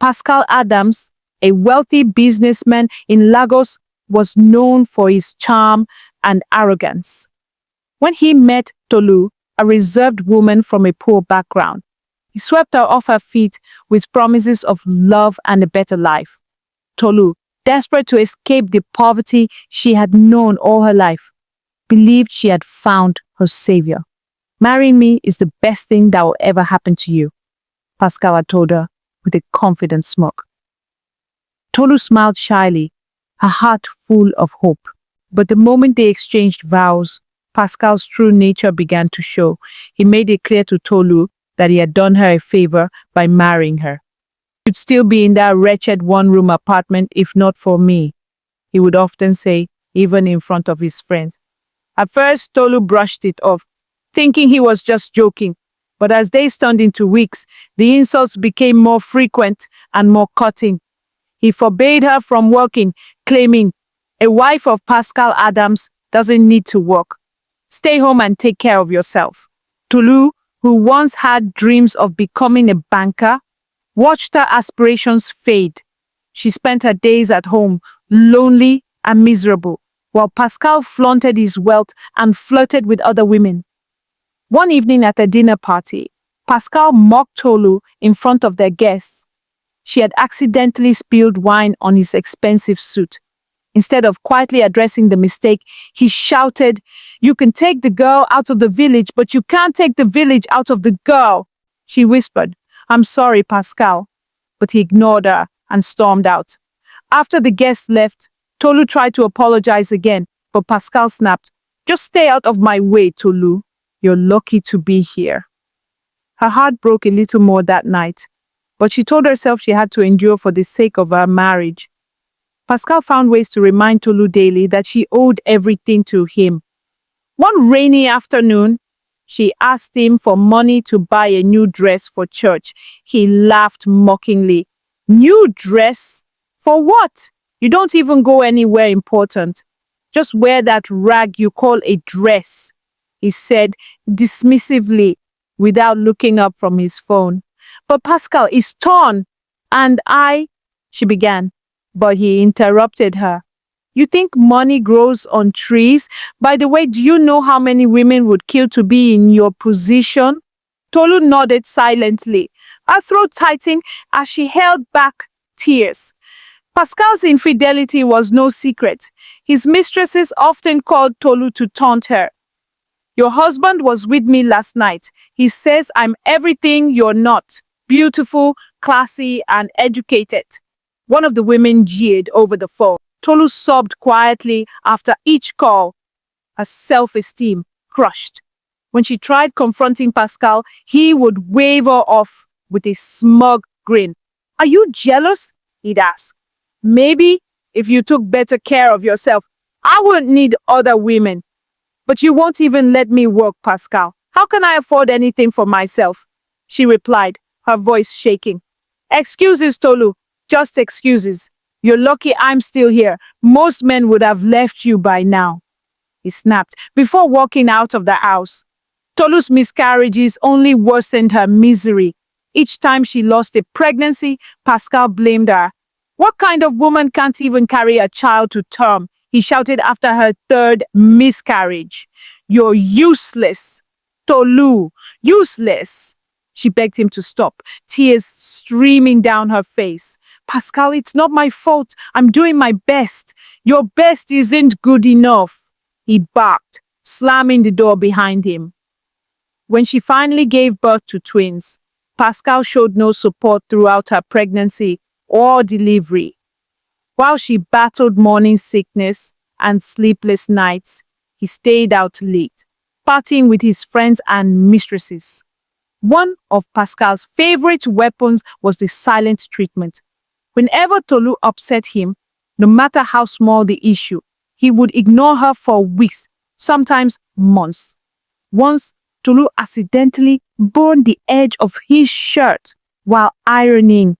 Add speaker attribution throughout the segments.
Speaker 1: Pascal Adams, a wealthy businessman in Lagos, was known for his charm and arrogance. When he met Tolu, a reserved woman from a poor background, he swept her off her feet with promises of love and a better life. Tolu, desperate to escape the poverty she had known all her life, believed she had found her savior. "Marrying me is the best thing that will ever happen to you," Pascal had told her with a confident smirk. Tolu smiled shyly, her heart full of hope. But the moment they exchanged vows, Pascal's true nature began to show. He made it clear to Tolu that he had done her a favor by marrying her. "You'd still be in that wretched one-room apartment if not for me," he would often say, even in front of his friends. At first, Tolu brushed it off, thinking he was just joking. But as days turned into weeks, the insults became more frequent and more cutting. He forbade her from working, claiming, "A wife of Pascal Adams doesn't need to work. Stay home and take care of yourself." Tolu, who once had dreams of becoming a banker, watched her aspirations fade. She spent her days at home, lonely and miserable, while Pascal flaunted his wealth and flirted with other women. One evening at a dinner party, Pascal mocked Tolu in front of their guests. She had accidentally spilled wine on his expensive suit. Instead of quietly addressing the mistake, he shouted, "You can take the girl out of the village, but you can't take the village out of the girl." She whispered, "I'm sorry, Pascal." But he ignored her and stormed out. After the guests left, Tolu tried to apologize again, but Pascal snapped, "Just stay out of my way, Tolu. You're lucky to be here." Her heart broke a little more that night, but she told herself she had to endure for the sake of her marriage. Pascal found ways to remind Tolu daily that she owed everything to him. One rainy afternoon, she asked him for money to buy a new dress for church. He laughed mockingly. "New dress? For what? You don't even go anywhere important. Just wear that rag you call a dress," he said dismissively without looking up from his phone. "But Pascal, it's torn, and she began. But he interrupted her. "You think money grows on trees? By the way, do you know how many women would kill to be in your position?" Tolu nodded silently, her throat tightened as she held back tears. Pascal's infidelity was no secret. His mistresses often called Tolu to taunt her. "Your husband was with me last night. He says I'm everything you're not. Beautiful, classy, and educated." One of the women jeered over the phone. Tolu sobbed quietly after each call, her self-esteem crushed. When she tried confronting Pascal, he would wave her off with a smug grin. "Are you jealous?" he'd ask. "Maybe if you took better care of yourself, I wouldn't need other women. But you won't even let me work, Pascal. How can I afford anything for myself?" she replied, her voice shaking. "Excuses, Tolu. Just excuses. You're lucky I'm still here. Most men would have left you by now," he snapped before walking out of the house. Tolu's miscarriages only worsened her misery. Each time she lost a pregnancy, Pascal blamed her. "What kind of woman can't even carry a child to term?" he shouted after her third miscarriage. "You're useless, Tolu, useless." She begged him to stop, tears streaming down her face. "Pascal, it's not my fault. I'm doing my best." "Your best isn't good enough," he barked, slamming the door behind him. When she finally gave birth to twins, Pascal showed no support throughout her pregnancy or delivery. While she battled morning sickness and sleepless nights, he stayed out late, partying with his friends and mistresses. One of Pascal's favorite weapons was the silent treatment. Whenever Tolu upset him, no matter how small the issue, he would ignore her for weeks, sometimes months. Once, Tolu accidentally burned the edge of his shirt while ironing.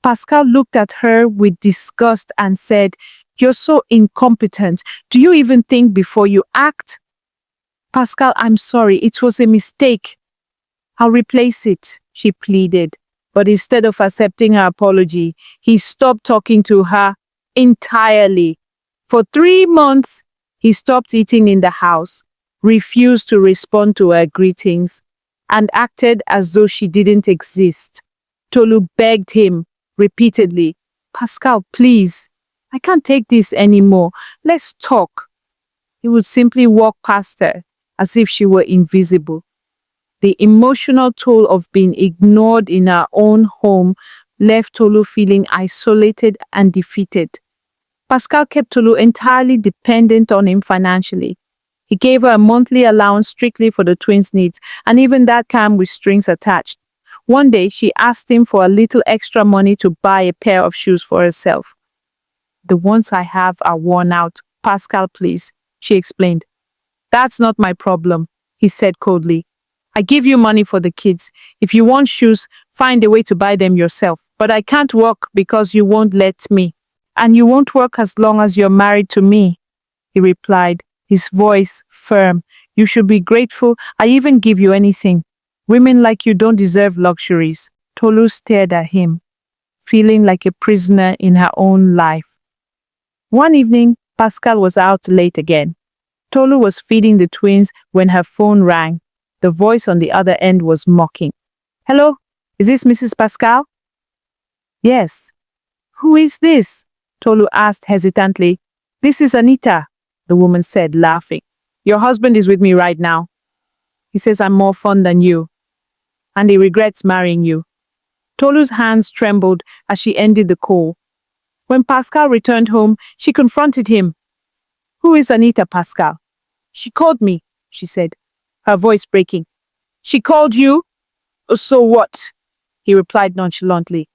Speaker 1: Pascal looked at her with disgust and said, "You're so incompetent. Do you even think before you act?" "Pascal, I'm sorry. It was a mistake." "I'll replace it," she pleaded. But instead of accepting her apology, he stopped talking to her entirely. For 3 months, he stopped eating in the house, refused to respond to her greetings, and acted as though she didn't exist. Tolu begged him repeatedly, "Pascal, please, I can't take this anymore. Let's talk." He would simply walk past her as if she were invisible. The emotional toll of being ignored in her own home left Tolu feeling isolated and defeated. Pascal kept Tolu entirely dependent on him financially. He gave her a monthly allowance strictly for the twins' needs, and even that came with strings attached. One day, she asked him for a little extra money to buy a pair of shoes for herself. "The ones I have are worn out. Pascal, please," she explained. "That's not my problem," he said coldly. "I give you money for the kids. If you want shoes, find a way to buy them yourself. But I can't work because you won't let me. And you won't work as long as you're married to me," he replied, his voice firm. "You should be grateful. I even give you anything. Women like you don't deserve luxuries." Tolu stared at him, feeling like a prisoner in her own life. One evening, Pascal was out late again. Tolu was feeding the twins when her phone rang. The voice on the other end was mocking. "Hello, is this Mrs. Pascal?" "Yes." "Who is this?" Tolu asked hesitantly. "This is Anita," the woman said, laughing. "Your husband is with me right now. He says I'm more fun than you, and he regrets marrying you." Tolu's hands trembled as she ended the call. When Pascal returned home, she confronted him. "Who is Anita, Pascal?" "She called me," she said, her voice breaking. "She called you? So what?" he replied nonchalantly.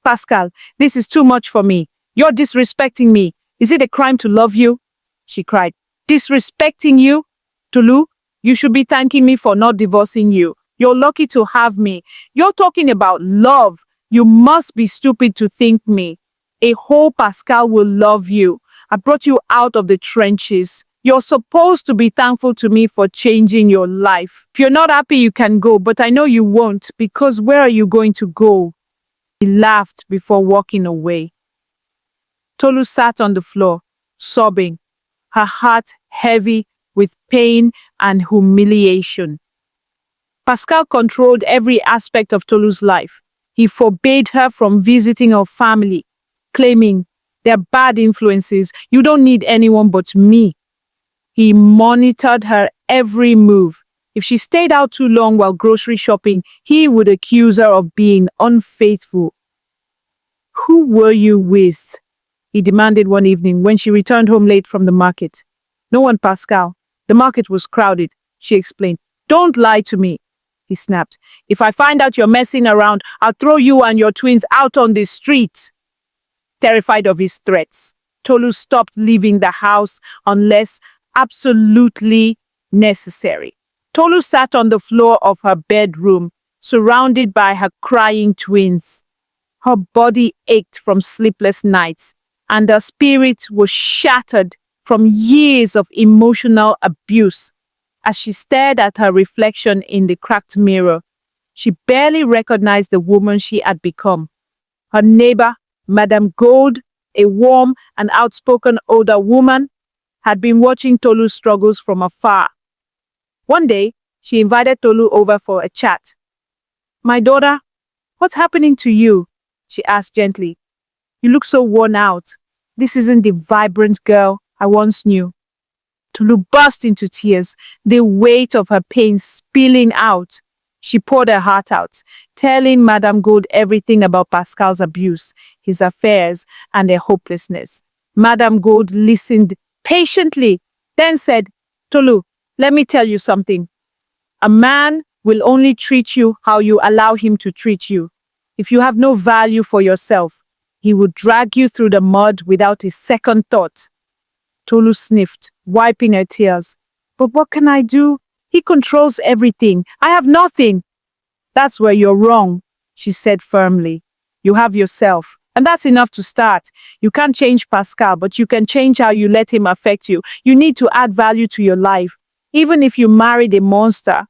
Speaker 1: "Pascal, this is too much for me. You're disrespecting me. Is it a crime to love you?" she cried. "Disrespecting you? Tolu, you should be thanking me for not divorcing you. You're lucky to have me. You're talking about love. You must be stupid to think me. A whole Pascal will love you. I brought you out of the trenches. You're supposed to be thankful to me for changing your life. If you're not happy, you can go, but I know you won't, because where are you going to go?" He laughed before walking away. Tolu sat on the floor, sobbing, her heart heavy with pain and humiliation. Pascal controlled every aspect of Tolu's life. He forbade her from visiting her family, claiming, "They're bad influences. You don't need anyone but me." He monitored her every move. If she stayed out too long while grocery shopping, he would accuse her of being unfaithful. "Who were you with?" he demanded one evening when she returned home late from the market. "No one, Pascal. The market was crowded," she explained. "Don't lie to me," he snapped. "If I find out you're messing around, I'll throw you and your twins out on the street." Terrified of his threats, Tolu stopped leaving the house unless absolutely necessary. Tolu sat on the floor of her bedroom, surrounded by her crying twins. Her body ached from sleepless nights, and her spirit was shattered from years of emotional abuse. As she stared at her reflection in the cracked mirror, she barely recognized the woman she had become. Her neighbor, Madame Gold, a warm and outspoken older woman, had been watching Tolu's struggles from afar. One day, she invited Tolu over for a chat. "My daughter, what's happening to you?" she asked gently. "You look so worn out. This isn't the vibrant girl I once knew." Tolu burst into tears, the weight of her pain spilling out. She poured her heart out, telling Madame Gold everything about Pascal's abuse, his affairs, and her hopelessness. Madame Gold listened patiently, then said, "Tolu, let me tell you something. A man will only treat you how you allow him to treat you. If you have no value for yourself, he will drag you through the mud without a second thought." Tolu sniffed, wiping her tears. "But what can I do? He controls everything. I have nothing." "That's where you're wrong," she said firmly. "You have yourself, and that's enough to start. You can't change Pascal, but you can change how you let him affect you. You need to add value to your life. Even if you married a monster,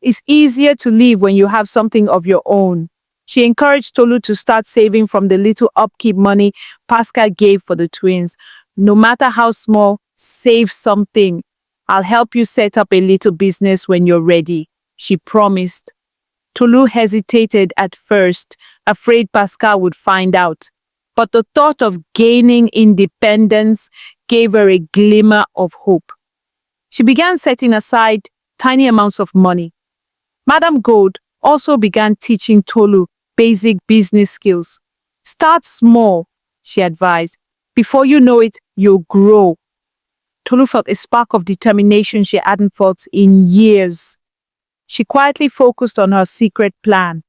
Speaker 1: it's easier to live when you have something of your own." She encouraged Tolu to start saving from the little upkeep money Pascal gave for the twins. No matter how small, save something. I'll help you set up a little business when you're ready, she promised. Tolu hesitated at first, afraid Pascal would find out. But the thought of gaining independence gave her a glimmer of hope. She began setting aside tiny amounts of money. Madame Gold also began teaching Tolu basic business skills. Start small, she advised. Before you know it, you'll grow. Tolu felt a spark of determination she hadn't felt in years. She quietly focused on her secret plan,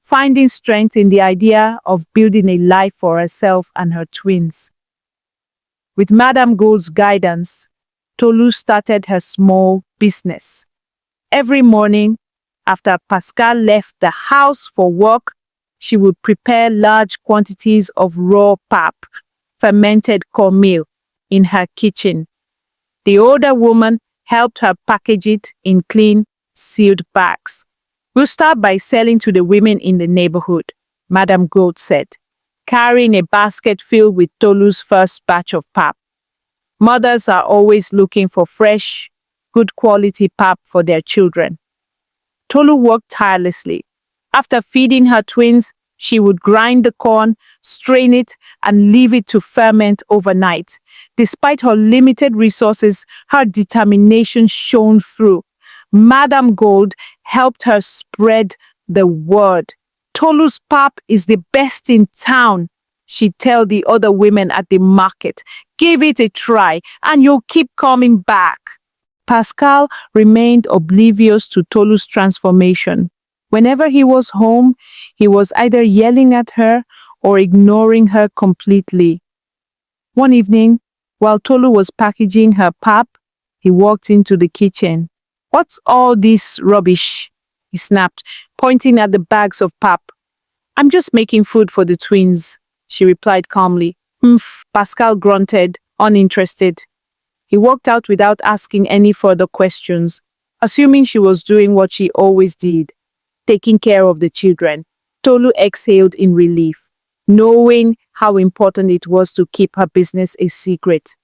Speaker 1: finding strength in the idea of building a life for herself and her twins. With Madame Gold's guidance, Tolu started her small business. Every morning, after Pascal left the house for work, she would prepare large quantities of raw pap, fermented cornmeal, in her kitchen. The older woman helped her package it in clean, sealed bags. We'll start by selling to the women in the neighborhood, Madame Gold said, carrying a basket filled with Tolu's first batch of pap. Mothers are always looking for fresh, good quality pap for their children. Tolu worked tirelessly. After feeding her twins, she would grind the corn, strain it, and leave it to ferment overnight. Despite her limited resources, her determination shone through. Madame Gold helped her spread the word. Tolu's pap is the best in town, she'd tell the other women at the market. Give it a try, and you'll keep coming back. Pascal remained oblivious to Tolu's transformation. Whenever he was home, he was either yelling at her or ignoring her completely. One evening, while Tolu was packaging her pap, he walked into the kitchen. "What's all this rubbish?" he snapped, pointing at the bags of pap. "I'm just making food for the twins," she replied calmly. "Humph," Pascal grunted, uninterested. He walked out without asking any further questions, assuming she was doing what she always did, taking care of the children. Tolu exhaled in relief, knowing how important it was to keep her business a secret.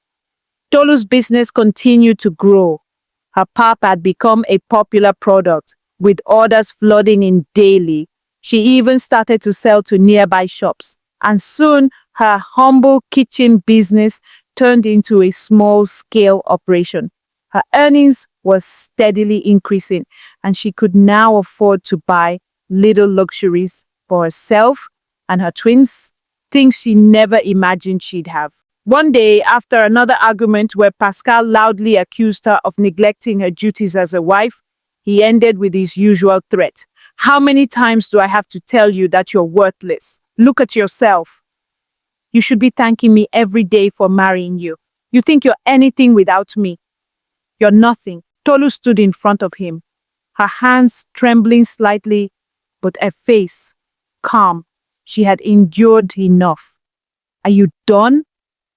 Speaker 1: Tolu's business continued to grow. Her pap had become a popular product, with orders flooding in daily. She even started to sell to nearby shops, and soon her humble kitchen business turned into a small-scale operation. Her earnings were steadily increasing, and she could now afford to buy little luxuries for herself and her twins, things she never imagined she'd have. One day, after another argument where Pascal loudly accused her of neglecting her duties as a wife, he ended with his usual threat. "How many times do I have to tell you that you're worthless? Look at yourself. You should be thanking me every day for marrying you. You think you're anything without me. You're nothing." Tolu stood in front of him, her hands trembling slightly, but her face calm. She had endured enough. "Are you done?"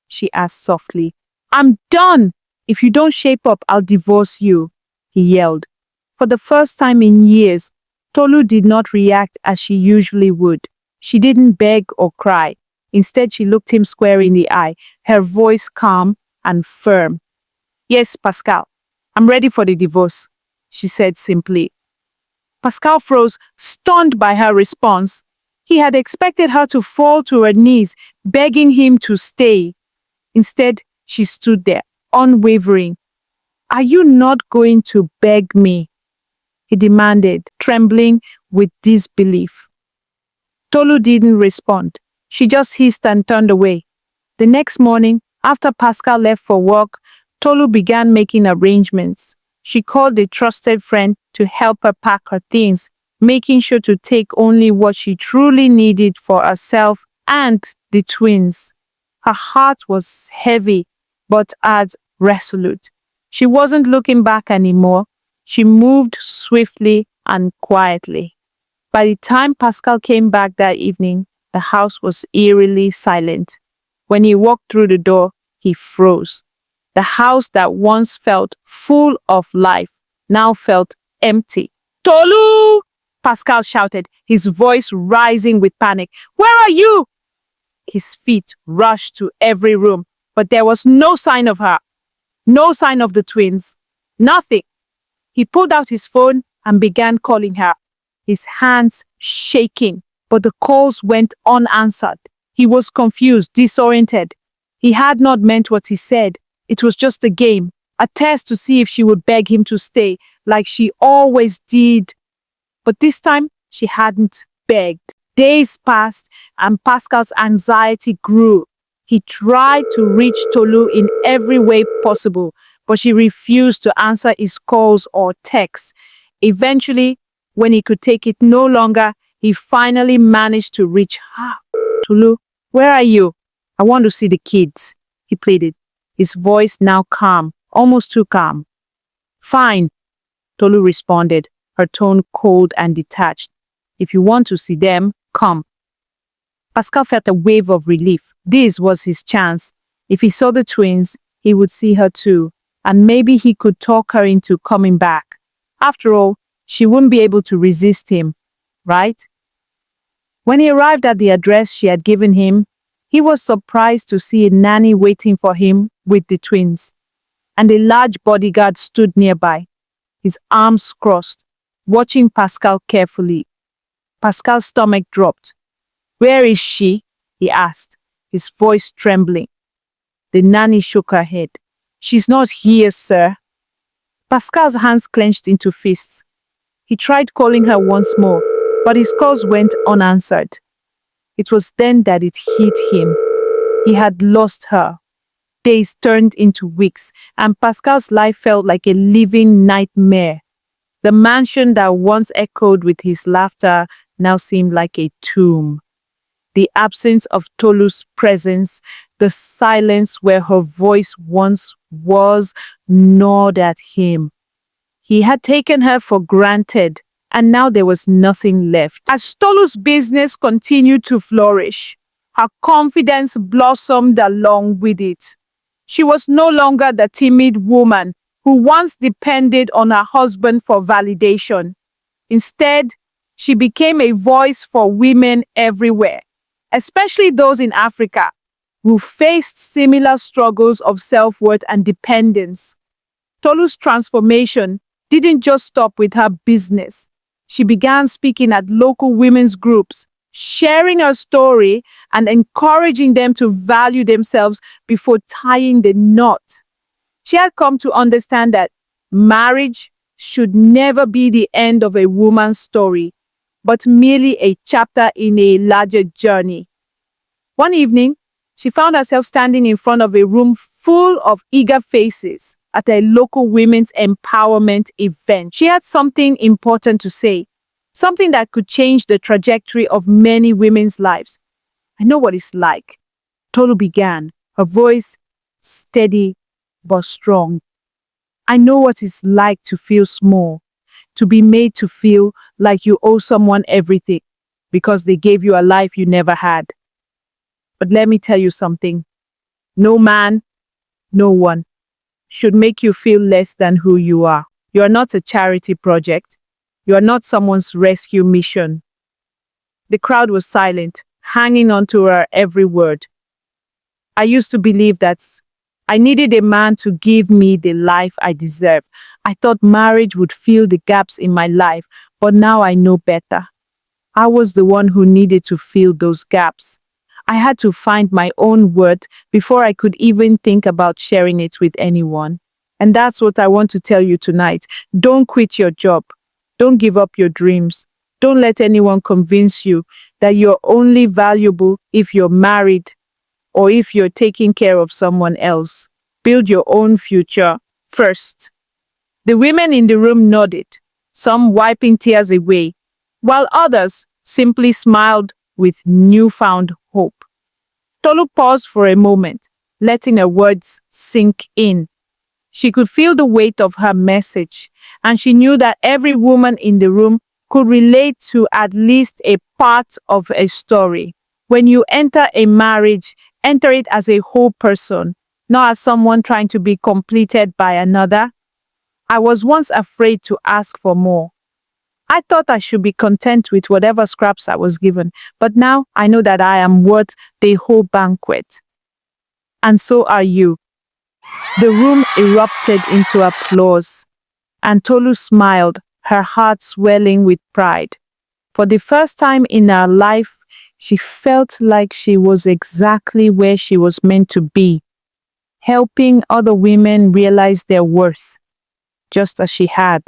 Speaker 1: she asked softly. "I'm done. If you don't shape up, I'll divorce you," he yelled. For the first time in years, Tolu did not react as she usually would. She didn't beg or cry. Instead, she looked him square in the eye, her voice calm and firm. "Yes, Pascal, I'm ready for the divorce," she said simply. Pascal froze, stunned by her response. He had expected her to fall to her knees, begging him to stay. Instead, she stood there, unwavering. "Are you not going to beg me?" he demanded, trembling with disbelief. Tolu didn't respond. She just hissed and turned away. The next morning, after Pascal left for work, Tolu began making arrangements. She called a trusted friend to help her pack her things, making sure to take only what she truly needed for herself and the twins. Her heart was heavy, but as resolute. She wasn't looking back anymore. She moved swiftly and quietly. By the time Pascal came back that evening, the house was eerily silent. When he walked through the door, he froze. The house that once felt full of life now felt empty. "Tolu!" Pascal shouted, his voice rising with panic. "Where are you?" His feet rushed to every room, but there was no sign of her. No sign of the twins. Nothing. He pulled out his phone and began calling her, his hands shaking, but the calls went unanswered. He was confused, disoriented. He had not meant what he said. It was just a game, a test to see if she would beg him to stay, like she always did. But this time, she hadn't begged. Days passed, and Pascal's anxiety grew. He tried to reach Tolu in every way possible, but she refused to answer his calls or texts. Eventually, when he could take it no longer, he finally managed to reach her. "Tolu, where are you? I want to see the kids," he pleaded, his voice now calm, almost too calm. "Fine," Tolu responded, her tone cold and detached. "If you want to see them, come." Pascal felt a wave of relief. This was his chance. If he saw the twins, he would see her too, and maybe he could talk her into coming back. After all, she wouldn't be able to resist him, right? When he arrived at the address she had given him, he was surprised to see a nanny waiting for him with the twins, and a large bodyguard stood nearby, his arms crossed, watching Pascal carefully. Pascal's stomach dropped. "Where is she?" he asked, his voice trembling. The nanny shook her head. "She's not here, sir." Pascal's hands clenched into fists. He tried calling her once more, but his calls went unanswered. It was then that it hit him. He had lost her. Days turned into weeks, and Pascal's life felt like a living nightmare. The mansion that once echoed with his laughter now seemed like a tomb. The absence of Tolu's presence, the silence where her voice once was, gnawed at him. He had taken her for granted, and now there was nothing left. As Tolu's business continued to flourish, her confidence blossomed along with it. She was no longer the timid woman who once depended on her husband for validation. Instead, she became a voice for women everywhere, especially those in Africa, who faced similar struggles of self-worth and dependence. Tolu's transformation didn't just stop with her business. She began speaking at local women's groups, sharing her story and encouraging them to value themselves before tying the knot. She had come to understand that marriage should never be the end of a woman's story, but merely a chapter in a larger journey. One evening, she found herself standing in front of a room full of eager faces at a local women's empowerment event. She had something important to say, something that could change the trajectory of many women's lives. "I know what it's like," Tolu began, her voice steady but strong. "I know what it's like to feel small, to be made to feel like you owe someone everything because they gave you a life you never had. But let me tell you something. No man, no one, should make you feel less than who you are. You are not a charity project. You are not someone's rescue mission." The crowd was silent, hanging on to her every word. "I used to believe that I needed a man to give me the life I deserve. I thought marriage would fill the gaps in my life, but now I know better. I was the one who needed to fill those gaps. I had to find my own worth before I could even think about sharing it with anyone. And that's what I want to tell you tonight. Don't quit your job. Don't give up your dreams. Don't let anyone convince you that you're only valuable if you're married or if you're taking care of someone else. Build your own future first." The women in the room nodded, some wiping tears away, while others simply smiled with newfound hope. Tolu paused for a moment, letting her words sink in. She could feel the weight of her message, and she knew that every woman in the room could relate to at least a part of a story. When you enter a marriage, enter it as a whole person, not as someone trying to be completed by another. "I was once afraid to ask for more. I thought I should be content with whatever scraps I was given, but now I know that I am worth the whole banquet. And so are you. The room erupted into applause, and Tolu smiled, her heart swelling with pride. For the first time in her life, she felt like she was exactly where she was meant to be, helping other women realize their worth, just as she had.